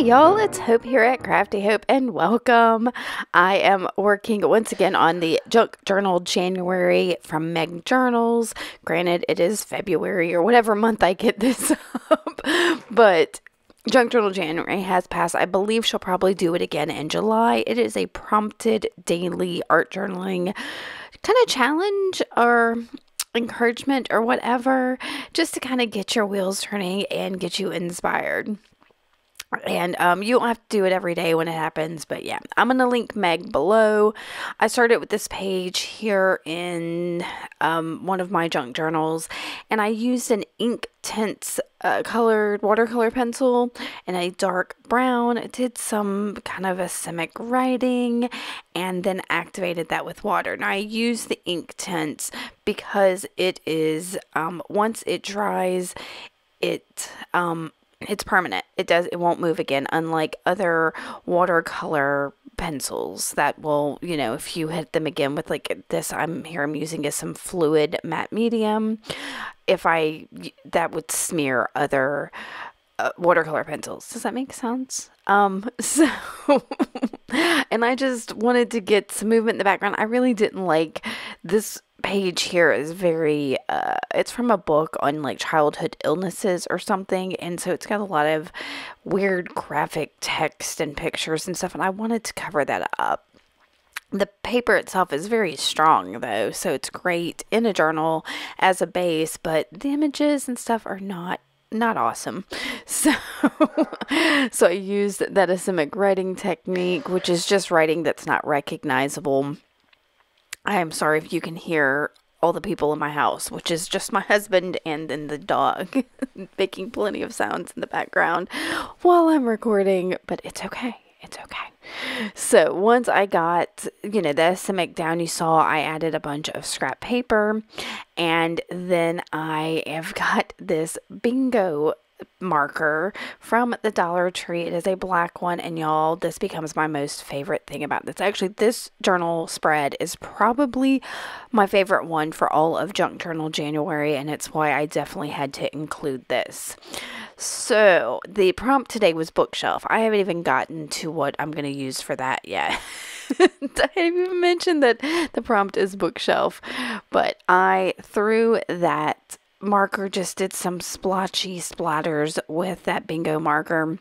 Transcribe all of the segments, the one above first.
Hey y'all, it's Hope here at Crafty Hope and welcome. I am working once again on the Junk Journal January from Meg Journals. Granted, it is February or whatever month I get this up, but Junk Journal January has passed. I believe she'll probably do it again in July. It is a prompted daily art journaling kind of challenge or encouragement or whatever, just to kind of get your wheels turning and get you inspired. And you don't have to do it every day when it happens, but yeah, I'm going to link Meg below. I started with this page here in one of my junk journals, and I used an Inktense colored watercolor pencil and a dark brown. I did some kind of Asemic writing and then activated that with water. Now I use the Inktense because it is, once it dries, it's permanent. It won't move again, unlike other watercolor pencils that will, if you hit them again with like this, I'm using is some fluid matte medium. That would smear other watercolor pencils. Does that make sense? So, and I just wanted to get some movement in the background. I really didn't like this page here is very it's from a book on like childhood illnesses or something, and so it's got a lot of weird graphic text and pictures and stuff, and I wanted to cover that up. The paper itself is very strong though, so it's great in a journal as a base, but the images and stuff are not awesome. So so I used that Asemic writing technique, which is just writing that's not recognizable. I am sorry if you can hear all the people in my house, which is just my husband and then the dog making plenty of sounds in the background while I'm recording, but it's okay. It's okay. So once I got, the Asemic down, you saw I added a bunch of scrap paper, and then I have got this bingo marker from the Dollar Tree. It is a black one, and y'all, this becomes my most favorite thing about this. Actually, this journal spread is probably my favorite one for all of Junk Journal January, and it's why I definitely had to include this. So the prompt today was bookshelf. I haven't even gotten to what I'm going to use for that yet. I didn't even mention that the prompt is bookshelf, but I threw that marker, just did some splotchy splatters with that bingo marker,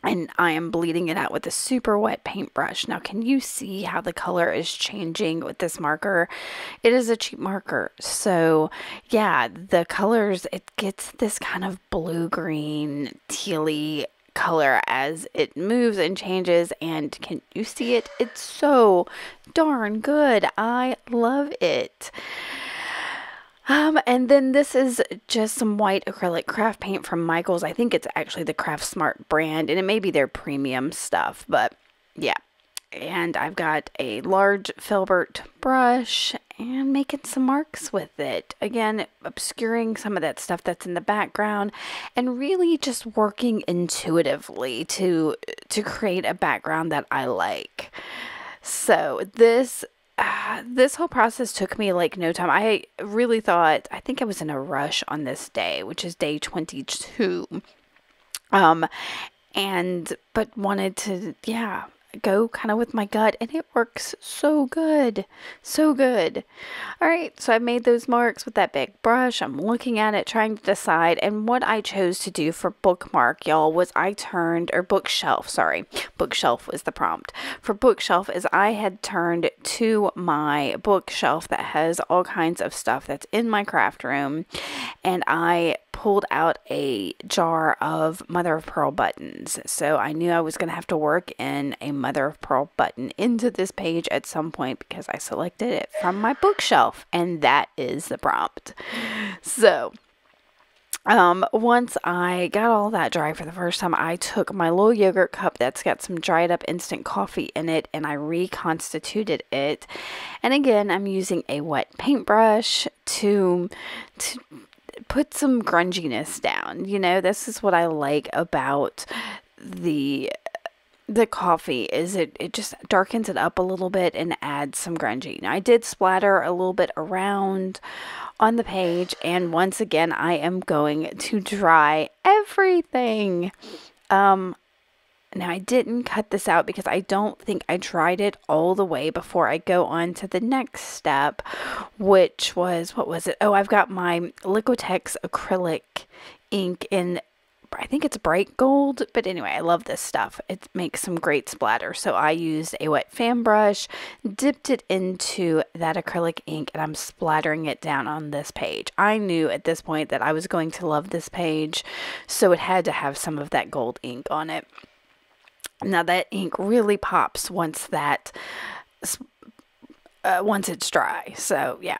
and I am bleeding it out with a super wet paintbrush. Now, can you see how the color is changing with this marker? It is a cheap marker, so yeah, the colors, it gets this kind of blue-green, tealy color as it moves and changes, and can you see it? It's so darn good. I love it. And then this is just some white acrylic craft paint from Michaels. I think it's actually the Craft Smart brand, and it may be their premium stuff, but yeah. And I've got a large filbert brush and making some marks with it. Again, obscuring some of that stuff that's in the background and really just working intuitively to create a background that I like. So this whole process took me like no time. I think I was in a rush on this day, which is day 22. But wanted to, go kind of with my gut, and it works so good. So good. All right, so I made those marks with that big brush. I'm looking at it, trying to decide, and what I chose to do for bookmark, y'all, was bookshelf was the prompt. For bookshelf is I had turned to my bookshelf that has all kinds of stuff that's in my craft room, and I pulled out a jar of mother of pearl buttons. So I knew I was going to have to work in a mother of pearl button into this page at some point because I selected it from my bookshelf, and that is the prompt. So once I got all that dry for the first time, I took my little yogurt cup that's got some dried up instant coffee in it, and I reconstituted it. And again, I'm using a wet paintbrush to put some grunginess down. This is what I like about the coffee, is it just darkens it up a little bit and adds some grungy. Now, I did splatter a little bit around on the page, and once again, I am going to dry everything. Now, I didn't cut this out because I don't think I dried it all the way before I go on to the next step, which was, what was it? Oh, I've got my Liquitex acrylic ink in, I think it's bright gold, but anyway, I love this stuff. It makes some great splatter. So I used a wet fan brush, dipped it into that acrylic ink, and I'm splattering it down on this page. I knew at this point that I was going to love this page, so it had to have some of that gold ink on it. Now that ink really pops once it's dry. So yeah.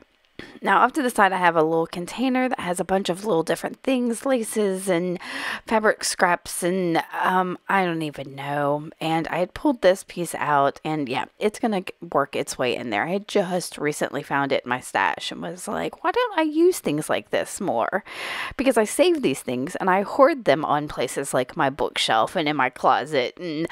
Now off to the side I have a little container that has a bunch of little different things, laces and fabric scraps and I don't even know. And I had pulled this piece out and yeah, it's gonna work its way in there. I had just recently found it in my stash and was like, why don't I use things like this more? Because I save these things and I hoard them on places like my bookshelf and in my closet and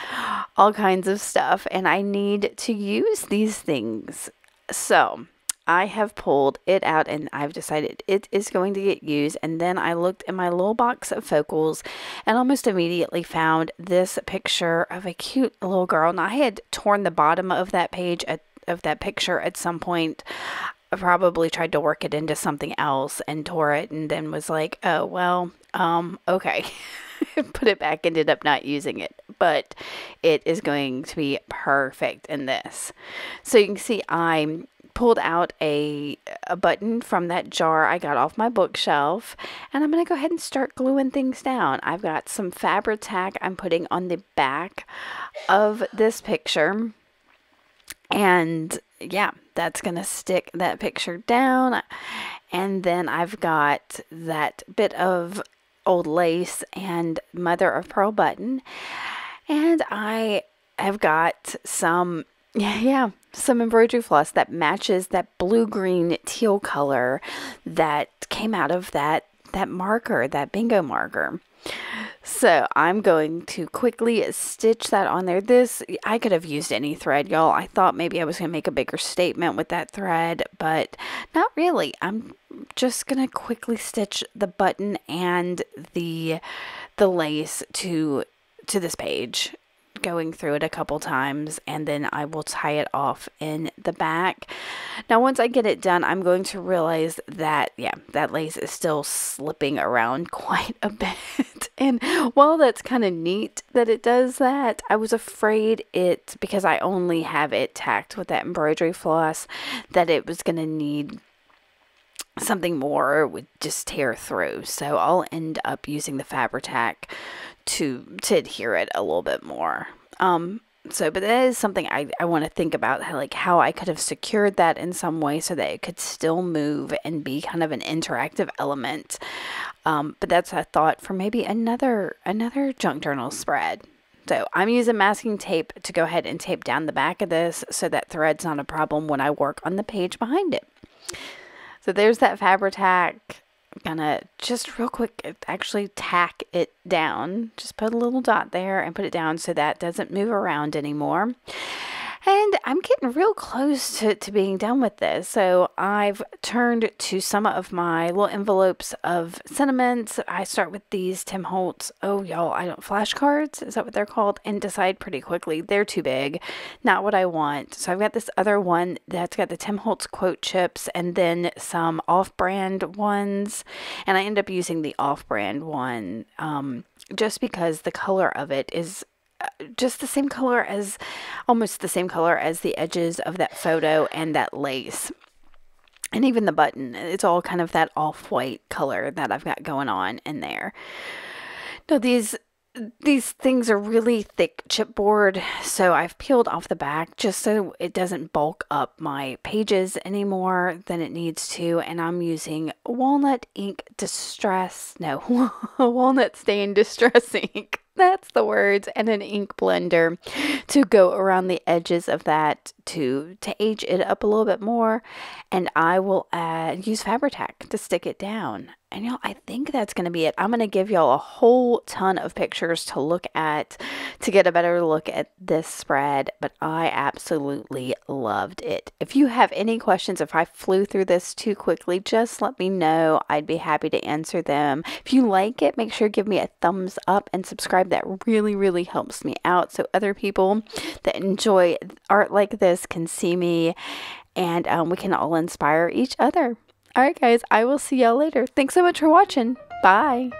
all kinds of stuff, and I need to use these things. So I have pulled it out and I've decided it is going to get used. And then I looked in my little box of focals and almost immediately found this picture of a cute little girl. Now I had torn the bottom of that page of that picture at some point. I probably tried to work it into something else and tore it and then was like, oh, well, okay. Put it back, ended up not using it, but it is going to be perfect in this. So you can see I pulled out a button from that jar I got off my bookshelf, and I'm going to go ahead and start gluing things down. I've got some Fabri-Tac I'm putting on the back of this picture, and yeah, that's going to stick that picture down. And then I've got that bit of old lace and mother of pearl button, and I have got some embroidery floss that matches that blue-green teal color that came out of that marker, that bingo marker. So I'm going to quickly stitch that on there. This, I could have used any thread, y'all. I thought maybe I was going to make a bigger statement with that thread, but not really. I'm just going to quickly stitch the button and the lace to this page, going through it a couple times, and then I will tie it off in the back. Now once I get it done, I'm going to realize that that lace is still slipping around quite a bit. And while that's kind of neat that it does that, I was afraid because I only have it tacked with that embroidery floss, that it was going to need something more, it would just tear through. So I'll end up using the Fabri-Tac to adhere it a little bit more. But that is something I want to think about, how I could have secured that in some way so that it could still move and be kind of an interactive element. But that's a thought for maybe another junk journal spread. So I'm using masking tape to go ahead and tape down the back of this so that thread's not a problem when I work on the page behind it. So there's that Fabri-Tac. I'm gonna just real quick actually tack it down. Just put a little dot there and put it down so that doesn't move around anymore. And I'm getting real close to being done with this. So I've turned to some of my little envelopes of sentiments. I start with these Tim Holtz, flashcards, is that what they're called? And decide pretty quickly they're too big, not what I want. So I've got this other one that's got the Tim Holtz quote chips and then some off-brand ones. And I end up using the off-brand one just because the color of it is just almost the same color as the edges of that photo and that lace. And even the button, it's all kind of that off-white color that I've got going on in there. Now these things are really thick chipboard, so I've peeled off the back just so it doesn't bulk up my pages anymore than it needs to. And I'm using walnut stain distress ink. That's the words, and an ink blender to go around the edges of that to age it up a little bit more. And I will use Fabri-Tac to stick it down. And I think that's going to be it. I'm going to give y'all a whole ton of pictures to look at to get a better look at this spread, but I absolutely loved it. If you have any questions, if I flew through this too quickly, just let me know. I'd be happy to answer them. If you like it, make sure to give me a thumbs up and subscribe subscribe. That really, really helps me out. So other people that enjoy art like this can see me, and we can all inspire each other. All right, guys, I will see y'all later. Thanks so much for watching. Bye.